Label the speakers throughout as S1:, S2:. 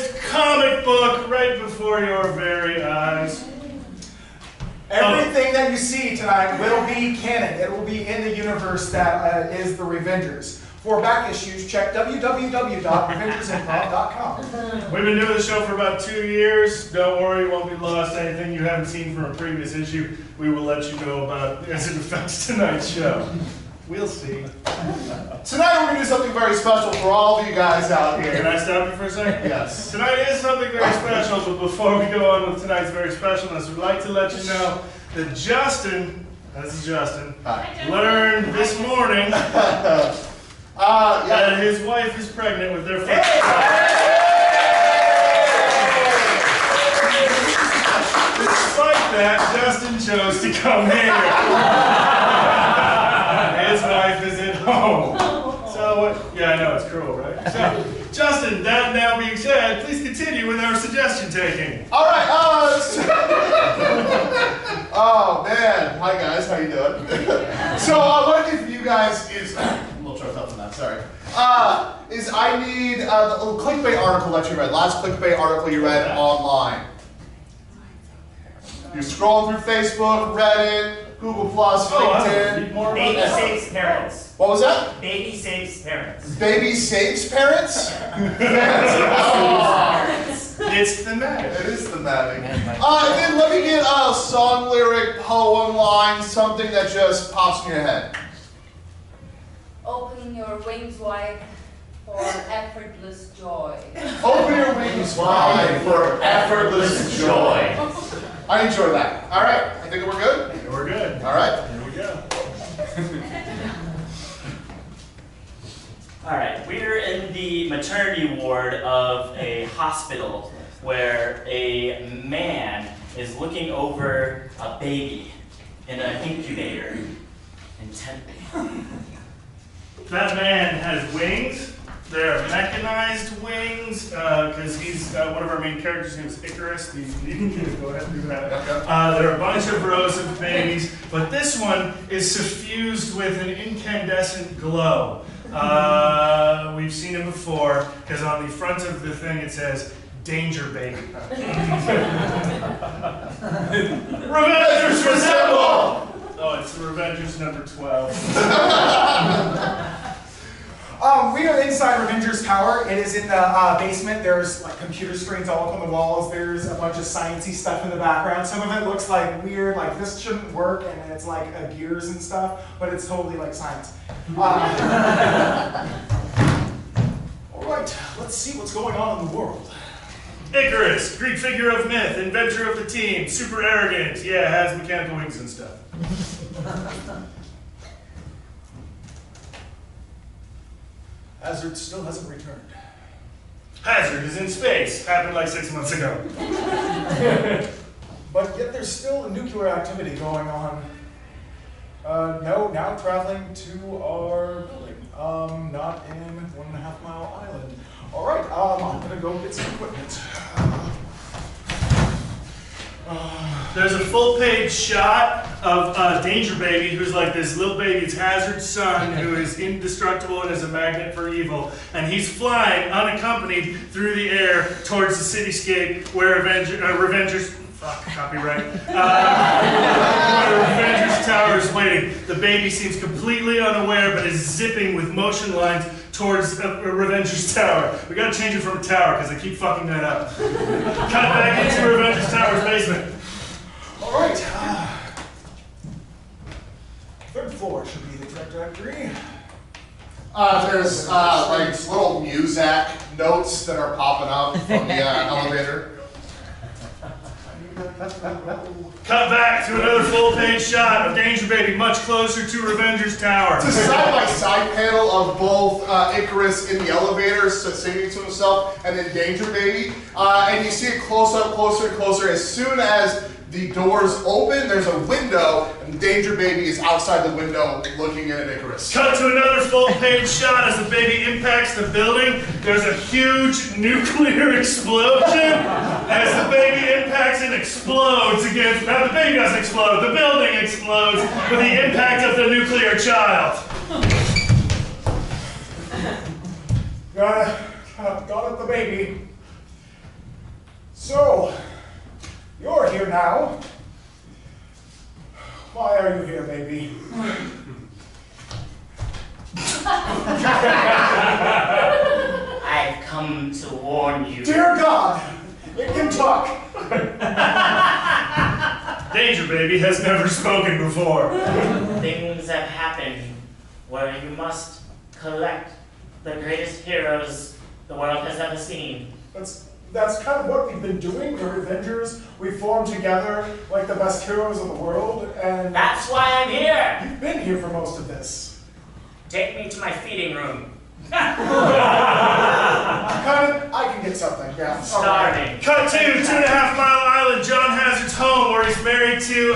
S1: latest comic book right before your very eyes.
S2: Everything that you see tonight will be canon. It will be in the universe that is the Revengers. For back issues, check www.revengersimprov.com.
S1: We've been doing the show for about 2 years. Don't worry, you won't be lost. Anything you haven't seen from a previous issue, we will let you know about as it affects tonight's show. We'll see.
S3: Tonight we're going to do something very special for all of you guys out here.
S1: Can I stop you for a second?
S3: Yes.
S1: Tonight is something very special, but before we go on with tonight's very specialness, we'd like to let you know that Justin, this is Justin, learned this morning that his wife is pregnant with their first child. Despite that, Justin chose to come here. His wife is at home. So, yeah, I know, it's cruel, right? So, Justin, that now being said, please continue with our suggestion taking.
S3: All right. Oh, man. Hi, guys. How you doing? So, what I did for you guys is... I'm a little choked up on that, sorry. Is I need the little clickbait article that you read. Last clickbait article you read online. You're scrolling through Facebook, Reddit, Google+, LinkedIn.
S4: Baby saves parents.
S3: What was that?
S4: Baby saves parents.
S3: Baby saves parents?
S1: It's thematic.
S3: It is thematic. And then let me get a song lyric, poem line, something that just pops in your head.
S5: Open your wings wide for effortless joy.
S3: Open your wings wide for effortless joy. I enjoy that. All right, I think we're good?
S1: We're good.
S3: All right.
S1: Here we go.
S4: All right, we're in the maternity ward of a hospital where a man is looking over a baby in an incubator intently.
S1: That man has wings. They're mechanized wings, because he's one of our main characters' name is Icarus. Go ahead and do that. There are a bunch of rows of babies, but this one is suffused with an incandescent glow. We've seen him before, because on the front of the thing it says, "Danger Baby." Revengers resemble! Oh, it's the Revengers number 12.
S2: We are inside Revengers Tower. It is in the basement. There's like computer screens all up on the walls. There's a bunch of sciencey stuff in the background. Some of it looks like weird, like this shouldn't work, and it's like gears and stuff, but it's totally like science. All right, let's see what's going on in the world.
S1: Icarus, Greek figure of myth, inventor of the team, super arrogant. Yeah, has mechanical wings and stuff.
S2: Hazard still hasn't returned.
S1: Hazard is in space. Happened like 6 months ago.
S2: But yet there's still nuclear activity going on. No, now traveling to our building. Not in 1.5 Mile Island. All right, I'm gonna go get some equipment.
S1: There's a full-page shot of Danger Baby, who's like this little baby. It's Hazard's son, who is indestructible and is a magnet for evil. And he's flying unaccompanied through the air towards the cityscape where Revengers... Fuck, copyright. Where Revengers Tower is waiting. The baby seems completely unaware, but is zipping with motion lines towards Revengers Tower. We gotta change it from a tower, because I keep fucking that up. Cut back into Revengers Tower's basement.
S2: All right. Third floor should be the correct directory.
S3: There's like little Muzak notes that are popping up from the elevator.
S1: Cut back to another full-page shot of Danger Baby much closer to Revengers Tower.
S3: It's a side-by-side panel of both Icarus in the elevator singing to himself and then Danger Baby. And you see it close up, closer and closer. As soon as the doors open, there's a window, and Danger Baby is outside the window looking in at Icarus.
S1: Cut to another full-page shot as the baby impacts the building. There's a huge nuclear explosion as the baby impacts and explodes against... Now, the baby doesn't explode, the building explodes with the impact of the nuclear child.
S2: Got it, the baby. So, you're here now. Why are you here, baby?
S4: I've come to warn you.
S2: Dear God, it can talk.
S1: Danger Baby has never spoken before.
S4: Things have happened where you must collect the greatest heroes the world has ever seen.
S2: That's kind of what we've been doing. We're Avengers. We formed together like the best heroes of the world, and
S4: That's why I'm here!
S2: you've been here for most of this.
S4: Take me to my feeding room.
S2: I can get something, yeah.
S4: I'm starving.
S1: Cut to 2.5 Mile Island, John Hazard's home, where he's married to,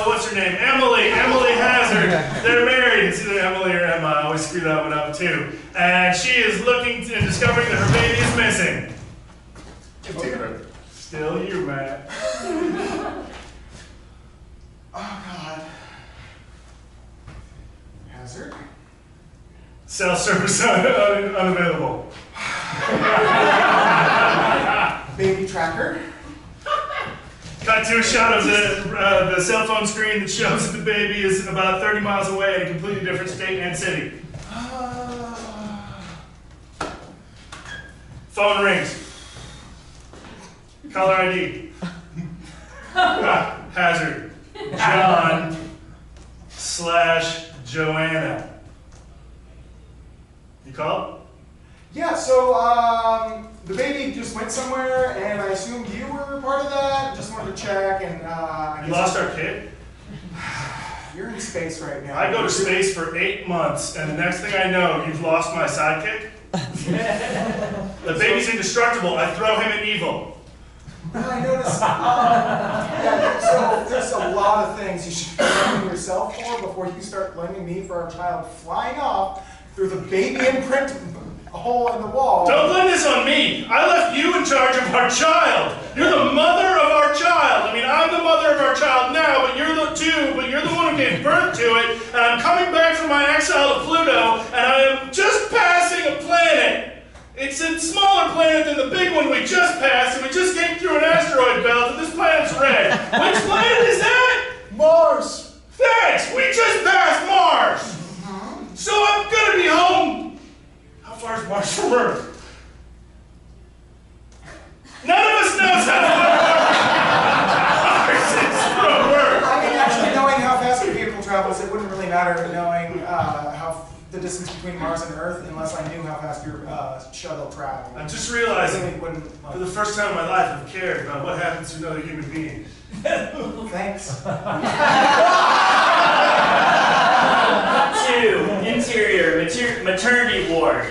S1: what's her name? Emily Hazard. They're married. It's either Emily or Emma. I always screw that one up, too. And she is looking and discovering that her baby is missing. Still you, Matt.
S2: Oh, God. Hazard?
S1: Cell service unavailable.
S2: Baby tracker?
S1: Cut to a shot of the cell phone screen that shows that the baby is about 30 miles away in a completely different state and city. Phone rings. Caller ID. Hazard. John/Joanna. You called?
S2: Yeah, so, the baby just went somewhere, and I assumed you were part of that. Just wanted to check, and,
S1: You lost our kid?
S2: You're in space right now.
S1: I go to space for 8 months, and the next thing I know, you've lost my sidekick? The baby's indestructible. I throw him at evil.
S2: I noticed, yeah, so there's a lot of things you should be blaming yourself for before you start blaming me for our child flying off through the baby imprint hole in the wall.
S1: Don't blame this on me. I left you in charge of our child. You're the mother of our child. I mean, I'm the mother of our child now, but you're the one who gave birth to it, and I'm coming back from my exile to Pluto, and I am just passing a planet. It's a smaller planet than the big one we just passed, and we just came through an asteroid belt, and this planet's red. Which planet is that?
S2: Mars!
S1: Thanks! We just passed Mars! So I'm gonna be home. How far is Mars from Earth? None of us knows how far Mars is from Earth.
S2: I mean, actually, knowing how fast your vehicle travels, it wouldn't really matter knowing the distance between Mars and Earth unless I knew how fast your shuttle traveled.
S1: I'm just realizing,
S2: Really wouldn't,
S1: for the first time in my life, I've cared about what happens to another human being.
S2: Thanks.
S4: 2. Interior maternity ward.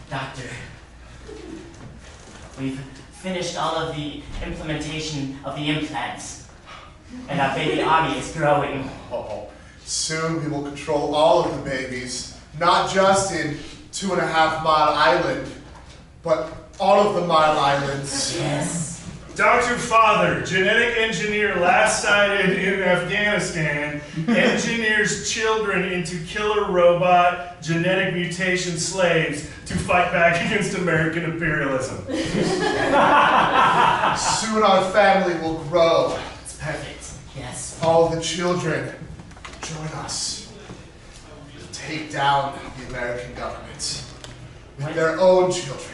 S4: Doctor, we've finished all of the implementation of the implants, and our baby army is growing.
S3: Soon we will control all of the babies, not just in 2.5 Mile Island, but all of the Mile Islands.
S4: Yes.
S1: Dr. Father, genetic engineer last sighted in Afghanistan, engineers children into killer robot genetic mutation slaves to fight back against American imperialism.
S3: Soon our family will grow.
S4: It's perfect. Yes.
S3: All the children join us to take down the American government with their own children.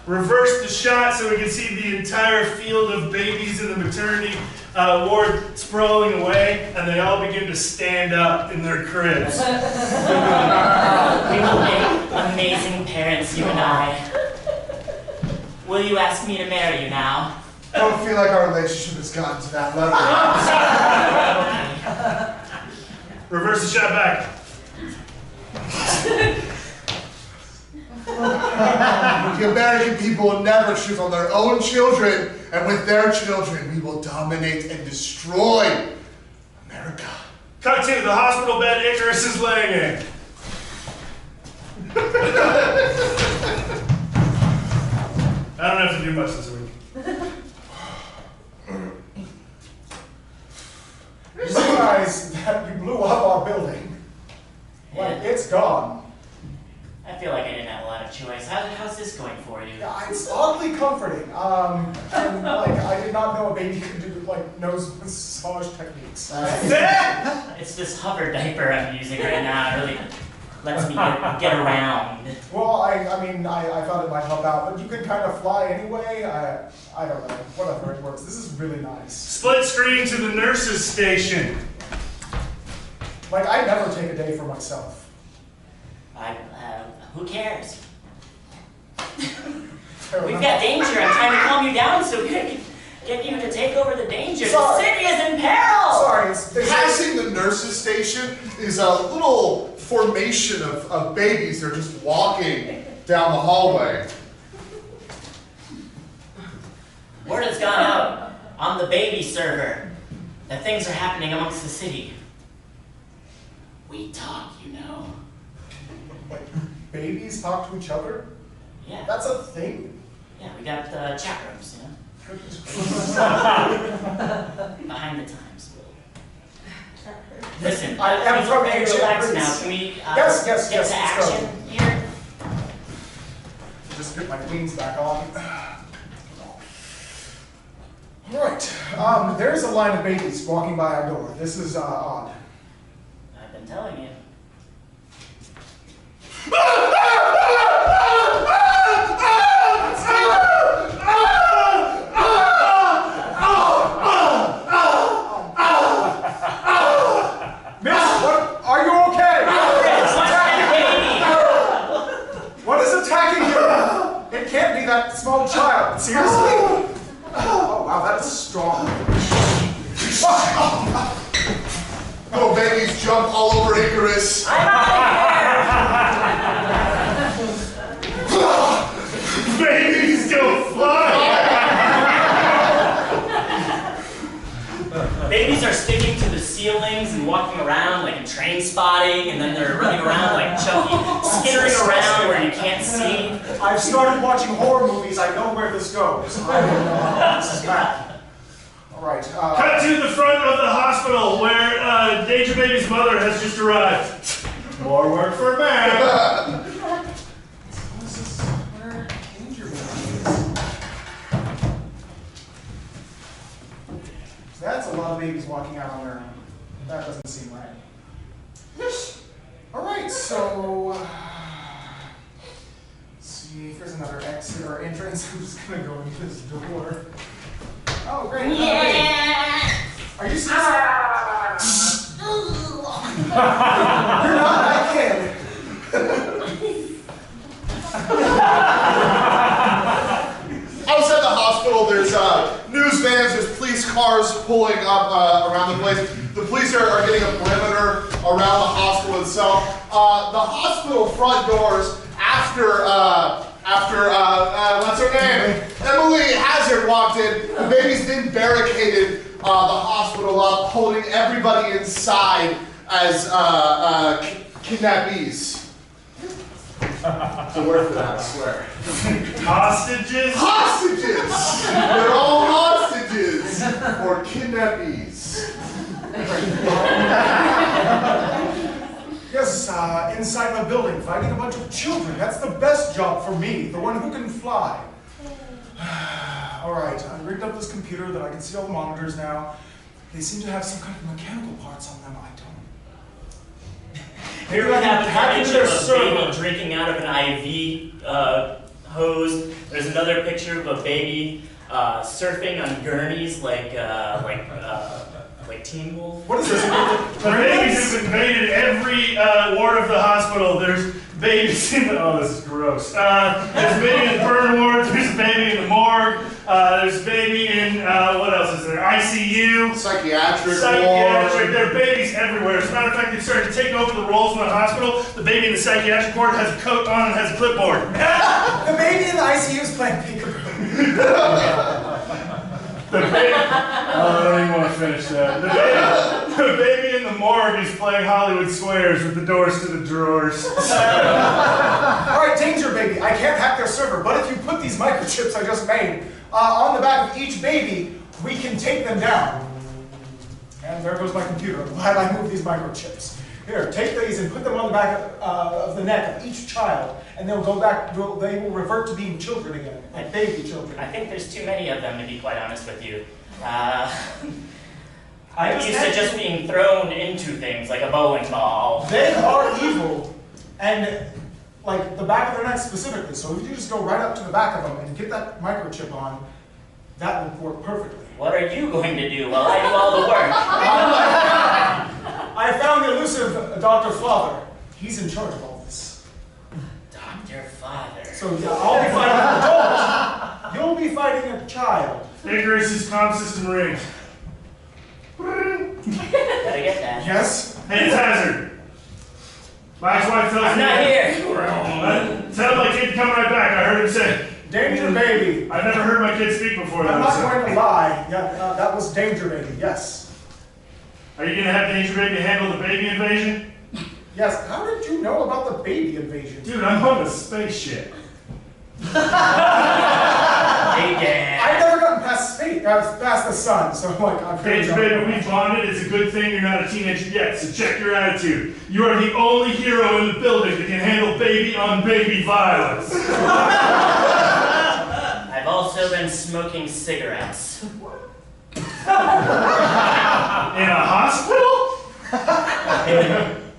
S1: Reverse the shot so we can see the entire field of babies in the maternity ward sprawling away, and they all begin to stand up in their cribs.
S4: We will make amazing parents, you and I. Will you ask me to marry you now?
S3: I don't feel like our relationship has gotten to that level.
S1: Reverse the shot back.
S3: The American people will never choose on their own children, and with their children, we will dominate and destroy America.
S1: Cut to the hospital bed Icarus is laying in. I don't have to do much this week.
S2: You realize that you blew up our building. Like, it's gone.
S4: I feel like I didn't have a lot of choice. How's this going for you?
S2: Yeah, it's oddly comforting. And like I did not know a baby could do like nose massage techniques.
S4: It's this hover diaper I'm using right now. It really lets me get around.
S2: Well, I mean, I thought it might help out, but you could kind of fly anyway. I don't know. Whatever, it works. This is really nice.
S1: Split screen to the nurse's station.
S2: Like, I never take a day for myself.
S4: Who cares?
S2: Fair
S4: We've
S2: enough.
S4: got danger. I'm trying to calm you down so we can get you to take over the danger.
S2: Sorry.
S4: The city is in peril!
S2: Sorry,
S3: Passing the nurse's station is a little formation of babies. They're just walking down the hallway.
S4: Word has gone out on the baby server that things are happening amongst the city. We talk, you know.
S2: Like, babies talk to each other?
S4: Yeah.
S2: That's a thing?
S4: Yeah, we got chat rooms, you know. Behind the times. Listen,
S2: I am from
S4: very
S2: ancient
S4: relaxed
S2: Greece.
S4: now. Can we
S2: Yes,
S4: get to
S2: let's go.
S4: action here?
S2: Just get my wings back on. Alright, there's a line of babies walking by our door. This is odd.
S4: I've been telling you.
S2: Miss, what? Are you okay? What is attacking you? It can't be that small child. Seriously? Oh, wow, that is strong.
S3: Little babies jump all over Icarus.
S4: I'm out of here!
S1: Babies don't fly!
S4: Babies are sticking to the ceilings and walking around like in train spotting, and then they're running around like Chucky, skittering around where you can't see.
S2: I've started watching horror movies. I know where this goes. I don't know how this is bad. All right.
S1: Cut to the front of the hospital where Danger Baby's mother has just arrived. More work for man.
S2: This is where Danger Baby is. That's a lot of babies walking out on their own. That doesn't seem right. All right, so let's see if there's another exit or entrance. I'm just gonna go into this door. Oh, great.
S4: Yeah!
S2: Are you serious? You're not that kid.
S3: Outside the hospital, there's news vans, there's police cars pulling up around the place. The police are getting a perimeter around the hospital itself. The hospital front doors, after what's her name? Emily Hazard walked in. The babies then barricaded the hospital up, holding everybody inside as kidnappees. It's a word for that, I swear.
S1: Hostages?
S3: Hostages! They're all hostages! Or kidnappees.
S2: Yes, inside the building, fighting a bunch of children. That's the best job for me, the one who can fly. All right, I rigged up this computer that I can see all the monitors now. They seem to have some kind of mechanical parts on them. I don't.
S4: Here we have
S2: Hack
S4: an
S2: into
S4: image
S2: their
S4: of a
S2: server.
S4: baby drinking out of an IV hose. There's another picture of a baby surfing on gurneys like Teen Wolf.
S2: What is this?
S1: The babies have invaded every ward of the hospital. There's babies in the, oh, this is gross. There's a baby in the burn ward, there's a baby in the morgue, there's a baby in, what else is there? ICU.
S3: Psychiatric
S1: Psychiatric, there are babies everywhere. As a matter of fact, they've started to take over the roles in the hospital. The baby in the psychiatric ward has a coat on and has a clipboard.
S2: The baby in the ICU is playing peekaboo.
S1: The baby, I don't even want to finish that. The baby in the morgue is playing Hollywood Squares with the doors to the drawers.
S2: All right, Danger Baby. I can't hack their server, but if you put these microchips I just made on the back of each baby, we can take them down. And there goes my computer. I'm glad I moved these microchips. Here, take these and put them on the back of the neck of each child, and they'll go back, they will revert to being children again, like baby children.
S4: I think there's too many of them, to be quite honest with you.
S2: I
S4: I'm used to just being thrown into things like a bowling ball.
S2: They are evil, and like the back of their neck specifically. So if you just go right up to the back of them and get that microchip on, that will work perfectly.
S4: What are you going to do while I do all the work?
S2: I found the elusive Dr. Father. He's in charge of all this.
S4: Dr. Father.
S2: So yeah, I'll be fighting an adult. You'll be fighting a child.
S1: Icarus' comm system rings.
S4: Gotta get that.
S2: Yes?
S1: Hey, it's Hazard. My ex-wife tells
S4: I'm
S1: me.
S4: not here.
S1: Tell my kid to come right back. I heard him say.
S2: Danger baby.
S1: I've never heard my kid speak before.
S2: I'm
S1: though,
S2: not
S1: so.
S2: going to lie. Yeah, that was Danger baby, yes.
S1: Are you gonna have Danger Baby handle the baby invasion?
S2: Yes, how did you know about the baby invasion?
S1: Dude, I'm on a spaceship.
S4: Hey, Dad.
S2: I've never gotten past space, past the sun, so like I'm pretty
S1: Danger Baby, we bonded. It's a good thing you're not a teenager yet, so check your attitude. You are the only hero in the building that can handle baby-on-baby violence.
S4: I've also been smoking cigarettes.
S1: In a hospital?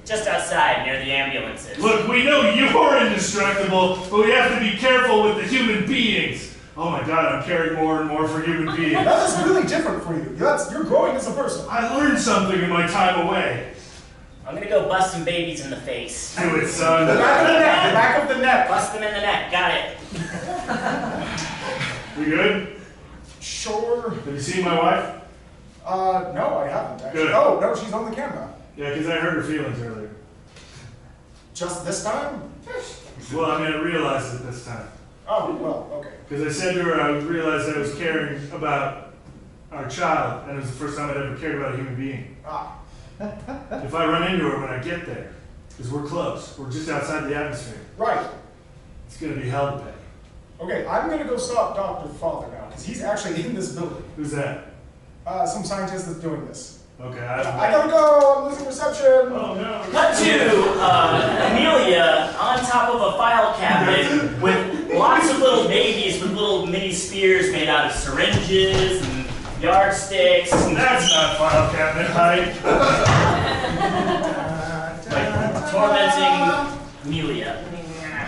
S4: Just outside, near the ambulances.
S1: Look, we know you're indestructible, but we have to be careful with the human beings. Oh my god, I'm caring more and more for human beings.
S2: That is really different for you. You're growing as a person.
S1: I learned something in my time away.
S4: I'm gonna go bust some babies in the face.
S1: Do it, son.
S2: The back of the neck, the back of the neck.
S4: Bust them in the neck. Got it.
S1: We good?
S2: Sure.
S1: Have you seen my wife?
S2: No, I haven't actually.
S1: Good.
S2: Oh, no, she's on the camera.
S1: Yeah, because I hurt her feelings earlier.
S2: Just this time?
S1: Well, I mean, I realized it this time.
S2: Oh, well, okay.
S1: Because I said to her, I realized I was caring about our child, and it was the first time I'd ever cared about a human being.
S2: Ah.
S1: If I run into her when I get there, because we're close, we're just outside the atmosphere,
S2: Right.
S1: it's going to be hell to pay.
S2: Okay, I'm gonna go stop Dr. Father now, because he's actually in this building.
S1: Who's that?
S2: Some scientist that's doing this.
S1: Okay,
S2: I gotta go, I'm losing reception.
S1: Oh no.
S4: Cut to Amelia on top of a file cabinet with lots of little babies with little mini spears made out of syringes and yardsticks.
S1: That's not file cabinet height.
S4: Like tormenting Amelia.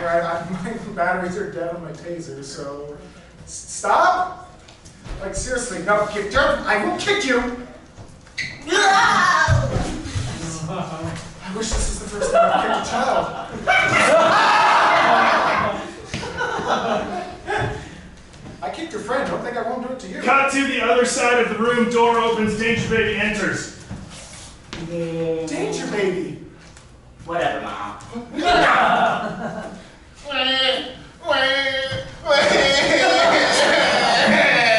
S2: Right, my batteries are dead on my taser, so stop! Like seriously, no, I will kick you! I wish this was the first time I've kicked a child. I kicked your friend, don't think I won't do it to you.
S1: Cut to the other side of the room, door opens, Danger Baby enters.
S2: Danger baby!
S4: Whatever, Mom.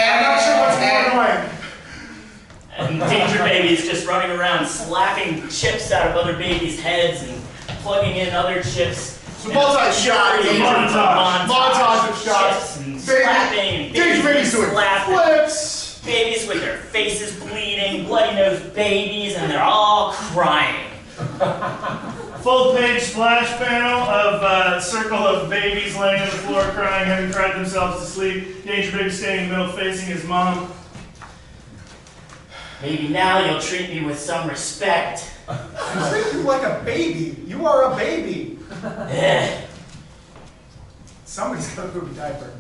S2: I'm not sure what's more annoying.
S4: And Danger Baby is just running around slapping chips out of other babies' heads and plugging in other chips.
S3: It's a multi-shot. Montage of shots.
S4: Chips and slapping and
S3: Danger Baby's doing
S4: slapping.
S3: flips.
S4: Babies with their faces bleeding, bloody-nosed babies, and they're all crying.
S1: Full-page splash panel of a circle of babies laying on the floor crying, having cried themselves to sleep. Danger Baby standing in the middle facing his mom.
S4: Maybe now you'll treat me with some respect.
S2: I treat you like a baby. You are a baby.
S4: Eh.
S2: Somebody's got a poopy diaper.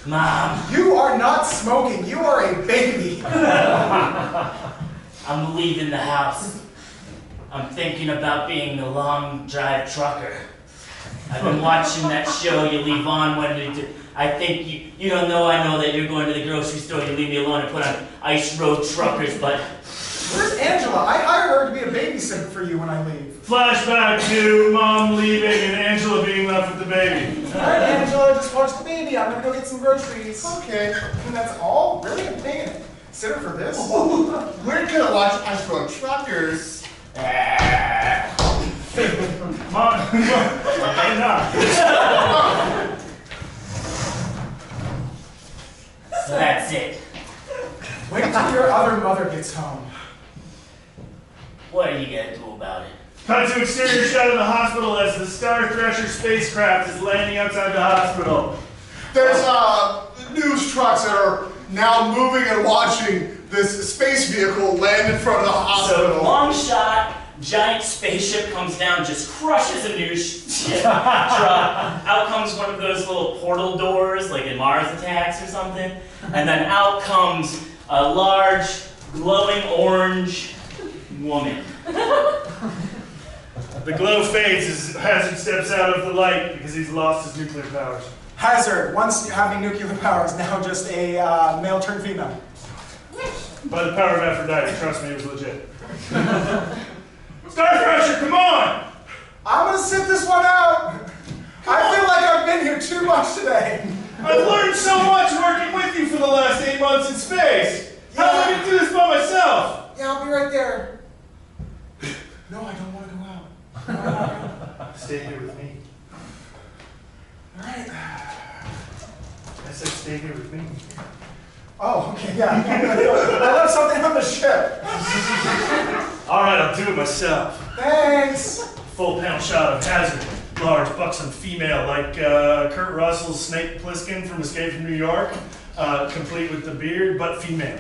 S4: Mom,
S2: You are not smoking. You are a baby.
S4: I'm leaving the house. I'm thinking about being the long drive trucker. I've been watching that show you leave on when you do. I think you don't know I know that you're going to the grocery store, you leave me alone and put on Ice Road Truckers, but
S2: Where's Angela? I hired her to be a babysitter for you when I leave.
S1: Flashback to mom leaving and Angela being left with the baby.
S2: Alright, Angela, just watch the baby. I'm gonna go get some groceries.
S3: Okay.
S2: And that's all? Really? I'm paying a sitter for this?
S3: We're gonna watch Ice Road Truckers.
S1: Mom, I'm not.
S4: so that's it.
S2: Wait till your other mother gets home.
S4: What are you gonna do about it?
S1: Cut to exterior shot of the hospital as the Star Thresher spacecraft is landing outside the hospital.
S3: There's news trucks that are now moving and watching this space vehicle land in front of the hospital.
S4: So, long shot, giant spaceship comes down, just crushes a news truck. Out comes one of those little portal doors, like in Mars Attacks or something. And then out comes a large, glowing orange woman.
S1: The glow fades as Hazard steps out of the light because he's lost his nuclear powers.
S2: Hazard, once having nuclear power, is now just a male turned female.
S1: By the power of Aphrodite, trust me, it was legit. Star Thresher, come on!
S2: I'm gonna sit this one out. I feel like I've been here too much today.
S1: I've learned so much working with you for the last 8 months in space. How am I gonna do this by myself?
S2: Yeah, I'll be right there. No, I don't want to go out.
S1: Stay here with me.
S2: All right.
S1: I said stay here with me.
S2: Oh, okay, yeah. I left something on the ship.
S1: All right, I'll do it myself.
S2: Thanks.
S1: Full panel shot of Hazard. Large, buxom female, like Kurt Russell's Snake Plissken from Escape from New York. Complete with the beard, but female.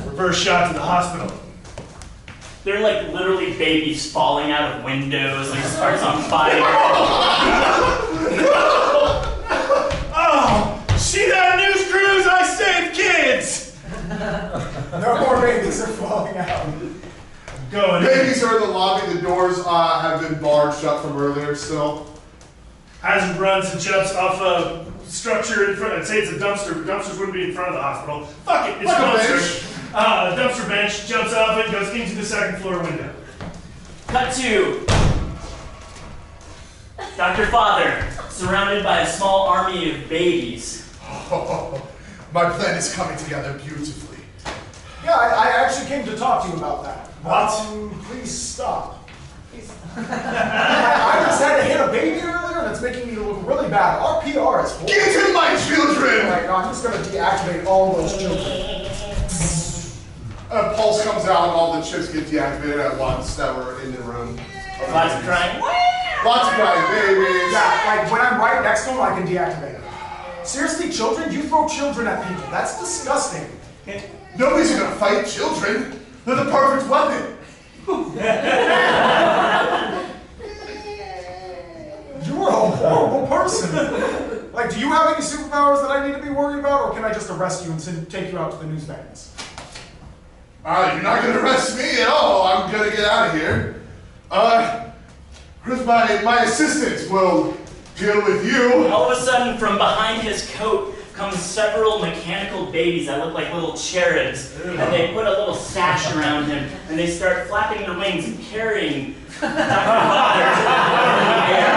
S1: Reverse shot to the hospital.
S4: They're like literally babies falling out of windows, like starts on fire.
S1: Oh, see that news cruise? I saved kids!
S2: No more babies are falling out.
S1: Going in.
S3: Babies are in the lobby. The doors have been barred shut from earlier still.
S1: Hazard runs and jumps off a structure in front. I'd say it's a dumpster, but dumpsters wouldn't be in front of the hospital. Fuck it, it's
S3: Like
S1: a
S3: a
S1: dumpster.
S3: bench.
S1: A dumpster bench, jumps off it, goes into the second floor window.
S4: Cut to Dr. Father, surrounded by a small army of babies.
S3: Oh, my plan is coming together beautifully.
S2: Yeah, I actually came to talk to you about that.
S1: What?
S2: Please stop. I just had to hit a baby earlier, and it's making me look really bad. Our PR is horrible.
S3: Give him my children!
S2: Like, I'm just going to deactivate all those children.
S3: A pulse comes out and all the chips get deactivated at once that were in the room.
S4: Lots of crying.
S3: Lots of crying babies.
S2: Yeah, like when I'm right next to them, I can deactivate them. Seriously, children? You throw children at people. That's disgusting.
S3: Nobody's gonna fight children. They're the perfect weapon.
S2: You are a horrible person. Like, do you have any superpowers that I need to be worried about, or can I just arrest you and take you out to the news vans?
S3: You're not gonna arrest me at all. I'm gonna get out of here. Where's my assistant? Will deal with you.
S4: All of a sudden, from behind his coat comes several mechanical babies that look like little cherubs. And they put a little sash around him, and they start flapping their wings and carrying Dr. Father in the air.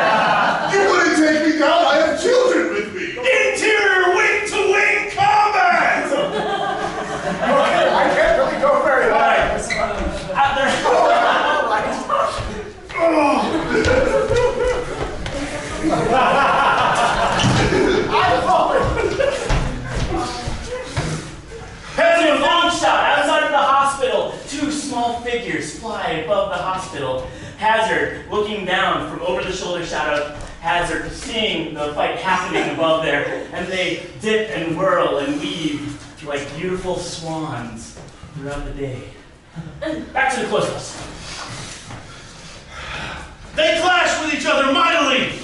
S3: You wouldn't take me down. I have children with me.
S1: Interior wing-to-wing combat!
S2: Okay, I can't really go very high.
S4: Out there.
S2: I'm falling.
S4: Hazard, long shot outside of the hospital. Two small figures fly above the hospital. Hazard looking down from over the shoulder shot of Hazard, seeing the fight happening above there, and they dip and whirl and weave like beautiful swans throughout the day. Back to the close-ups.
S1: They clash with each other mightily!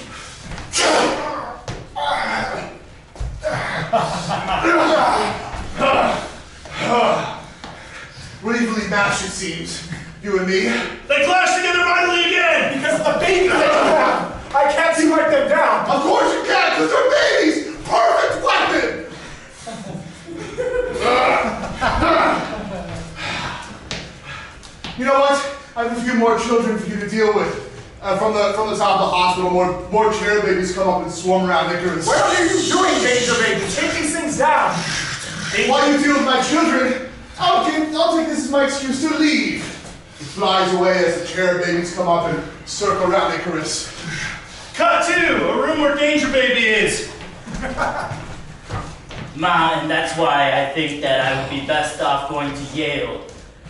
S3: We're evenly matched, it seems. You and me.
S1: They clash together mightily again!
S2: Because of the baby that you have. I can't swipe them down.
S3: Of course you can, because they're babies! Perfect weapon! You know what? I have a few more children for you to deal with. From the top of the hospital, more cherub babies come up and swarm around Icarus.
S2: What are you doing, Danger Baby? Take these things down.
S3: While you deal with my children, I'll take this as my excuse to leave. He flies away as the cherub babies come up and circle around Icarus.
S1: Cut to a room where Danger Baby is.
S4: Ma, and that's why I think that I would be best off going to Yale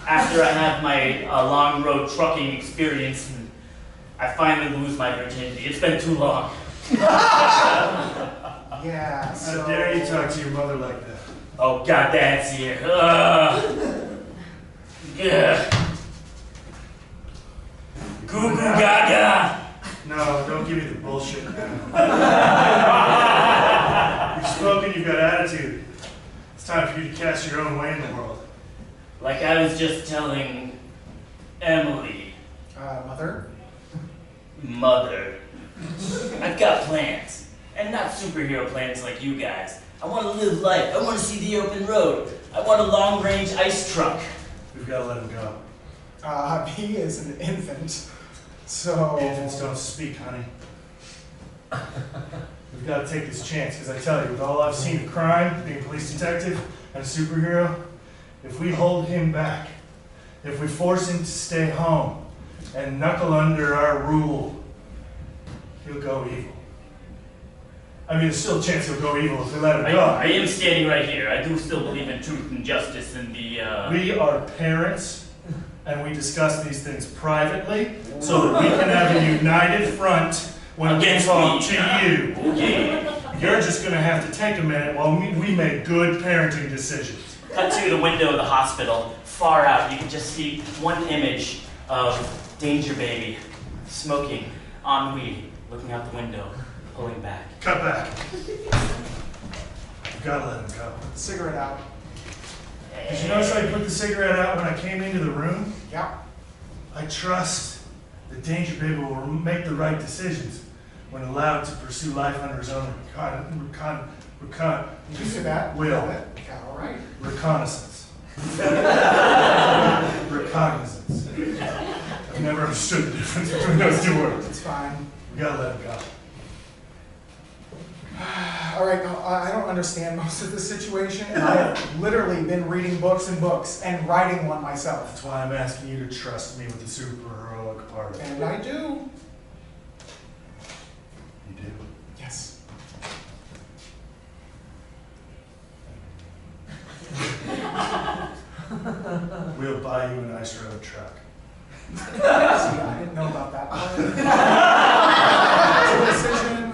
S4: after I have my long road trucking experience and I finally lose my virginity. It's been too long.
S2: Yeah, so...
S1: How dare you talk to your mother like that?
S4: Oh, God, Dad's here. Yeah. Goo goo gaga.
S1: No, don't give me the bullshit now. You've spoken, you've got attitude. It's time for you to cast your own way in the world.
S4: Like I was just telling Emily.
S2: Mother?
S4: Mother. I've got plans. And not superhero plans like you guys. I want to live life. I want to see the open road. I want a long-range ice truck.
S1: We've got to let him go.
S2: He is an infant, so...
S1: Infants don't speak, honey. We've got to take this chance, because I tell you, with all I've seen of crime, being a police detective and a superhero, if we hold him back, if we force him to stay home and knuckle under our rule, he'll go evil. I mean, there's still a chance he'll go evil if we let him go.
S4: I am standing right here. I do still believe in truth and justice and the,
S1: We are parents, and we discuss these things privately, so that we can have a united front when we
S4: Against
S1: talk
S4: me,
S1: to you.
S4: Okay.
S1: You're just going to have to take a minute while we make good parenting decisions.
S4: Cut to the window of the hospital. Far out, you can just see one image of Danger Baby smoking on weed, looking out the window, pulling back.
S1: Cut back. You've got to let him go.
S2: Cigarette out.
S1: Did you notice I put the cigarette out when I came into the room?
S2: Yeah.
S1: I trust that Danger Baby will make the right decisions when allowed to pursue life under his own
S2: You do that.
S1: will.
S2: Yeah, all right.
S1: Reconnaissance. Recognizance. I've never understood the difference between those two words.
S2: It's fine.
S1: We gotta let him go.
S2: All right, now, I don't understand most of the situation, and I have literally been reading books and books and writing one myself.
S1: That's why I'm asking you to trust me with the super-heroic part of it.
S2: And I do.
S1: You do?
S2: Yes.
S1: We'll buy you a nice road truck.
S2: See, I didn't know about that. It's a decision,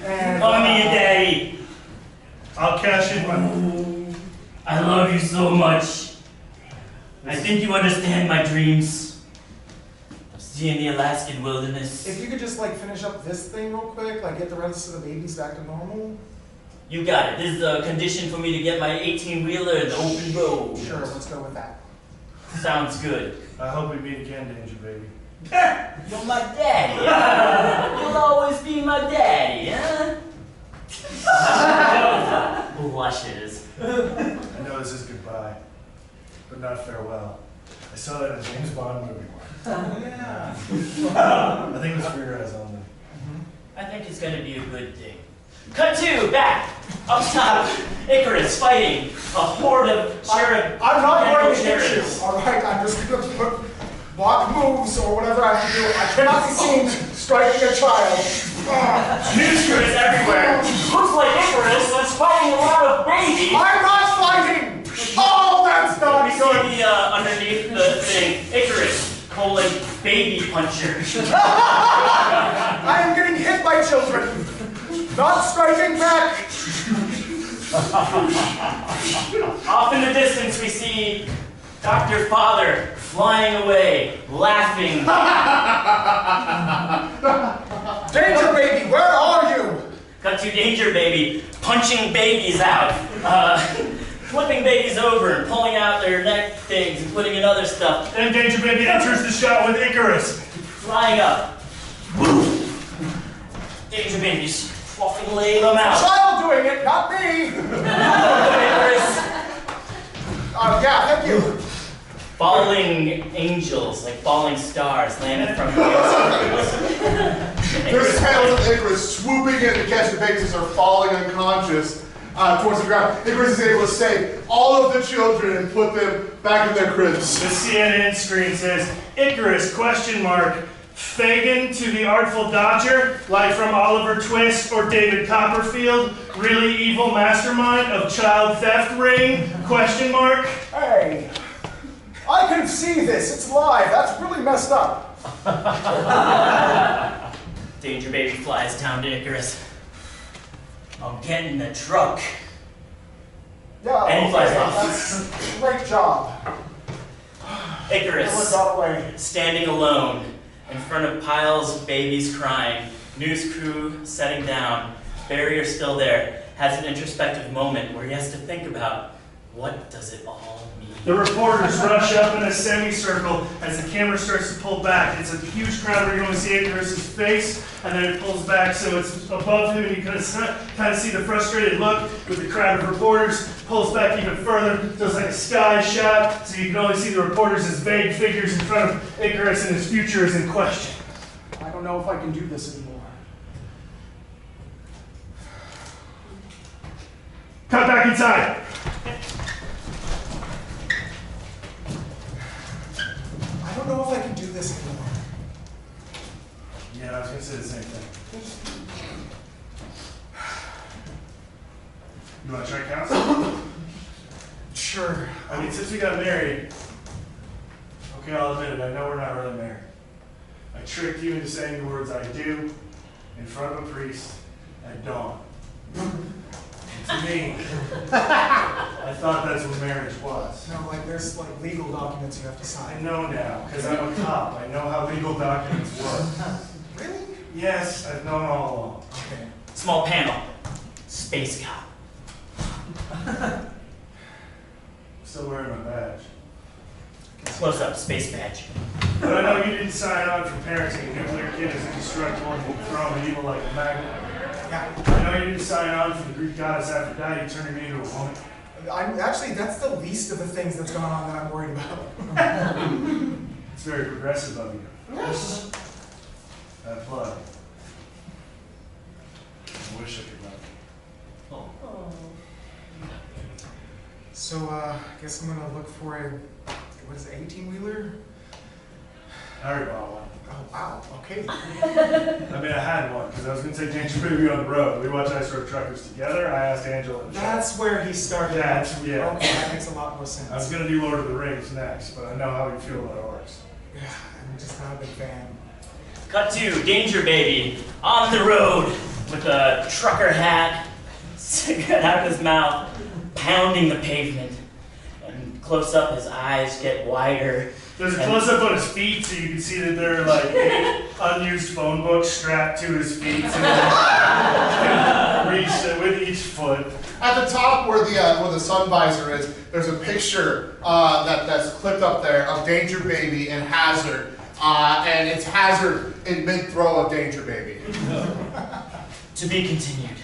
S2: and...
S4: Call me a daddy.
S1: I'll cash in my...
S4: I love you so much. I think you understand my dreams. Seeing the Alaskan wilderness.
S2: If you could just, like, finish up this thing real quick, like, get the rest of the babies back to normal.
S4: You got it. This is a condition for me to get my 18-wheeler in the open road.
S2: Sure, let's go with that.
S4: Sounds good.
S1: I hope we meet again, Danger Baby.
S4: You're my daddy, huh? You'll always be my daddy, huh? Blushes.
S1: I know this is goodbye, but not farewell. I saw that in a James Bond movie once.
S2: Oh, yeah.
S1: I think it was For Your Eyes Only.
S4: I think it's gonna be a good thing. Cut to, back, up top, Icarus fighting a horde of
S2: I'm not going to hit you, all right? I'm just going to block moves or whatever I have to do. I cannot be seen striking a child.
S4: Newscrews everywhere. Looks like Icarus was fighting a lot of babies.
S2: I'm not fighting! Oh, that's not
S4: We
S2: good!
S4: see the underneath the thing, Icarus, baby puncher.
S2: I am getting hit by children. Not striking back.
S4: Off in the distance, we see Dr. Father flying away, laughing.
S2: Danger Baby, where are you?
S4: Cut to Danger Baby, punching babies out, flipping babies over and pulling out their neck things and putting in other stuff.
S1: Then Danger Baby enters the shot with Icarus.
S4: Flying up. Danger Babies, fucking lay them out.
S2: Child doing it, not me.
S4: Icarus,
S2: Yeah, thank you.
S4: falling angels, like falling stars, landing from the
S3: There's panels of Icarus swooping in to catch the babies as they're falling unconscious towards the ground. Icarus is able to save all of the children and put them back in their cribs.
S1: The CNN screen says, Icarus, question mark, Fagin to the Artful Dodger, like from Oliver Twist or David Copperfield, really evil mastermind of child theft ring, question mark.
S2: Hey, I can see this, it's live, that's really messed up.
S4: Danger Baby flies down to Icarus. I'll get in the truck.
S2: Yeah,
S4: And he flies
S2: okay,
S4: off.
S2: that's great job.
S4: Icarus,
S2: Everyone got away.
S4: standing alone in front of piles of babies crying, news crew setting down, barrier still there, has an introspective moment where he has to think about, what does it all mean?
S1: The reporters rush up in a semicircle as the camera starts to pull back. It's a huge crowd where you only see Icarus' face, and then it pulls back so it's above him, and you kind of see the frustrated look with the crowd of reporters. Pulls back even further, does like a sky shot, so you can only see the reporters as vague figures in front of Icarus, and his future is in question.
S2: I don't know if I can do this anymore.
S1: Cut back inside.
S2: I don't know if I can do this anymore.
S1: Yeah, I was gonna say the same thing. You wanna try counseling?
S2: Sure.
S1: I mean, since we got married, okay, I'll admit it, I know we're not really married. I tricked you into saying the words I do in front of a priest at dawn. To me, I thought that's what marriage was.
S2: No, like there's like legal documents you have to
S1: I
S2: sign.
S1: know now, because I'm a cop. I know how legal documents work.
S2: Really?
S1: Yes, I've known all along.
S2: Okay.
S4: Small panel, space cop.
S1: Still wearing my badge.
S4: Close up, space badge.
S1: But I know you didn't sign on for parenting a nuclear kid as indestructible and thrown evil like a magnet.
S2: Yeah.
S1: I know you didn't sign on for the Greek goddess Aphrodite turning me into a woman.
S2: I'm actually, that's the least of the things that's going on that I'm worried about.
S1: It's very progressive of you. That blood. I wish I could love you.
S2: So, I guess I'm gonna look for a, what is it, 18-wheeler?
S1: I already bought one.
S2: Oh, wow, okay.
S1: I mean, I had one because I was going to take Danger Baby on the road. We watch Ice Road Truckers together. I asked Angela.
S2: That's where he started.
S1: Yeah.
S2: Okay, that makes a lot more sense.
S1: I was going to do Lord of the Rings next, but I know how you feel about orcs.
S2: Yeah, I'm just not a big fan.
S4: Cut to Danger Baby on the road with a trucker hat, cigarette out of his mouth, pounding the pavement. And close up, his eyes get wider.
S1: There's a close-up on his feet, so you can see that there are like 8 unused phone books strapped to his feet, so reach with each foot.
S3: At the top where the sun visor is, there's a picture that's clipped up there of Danger Baby and Hazard, and it's Hazard in mid-throw of Danger Baby.
S4: To be continued.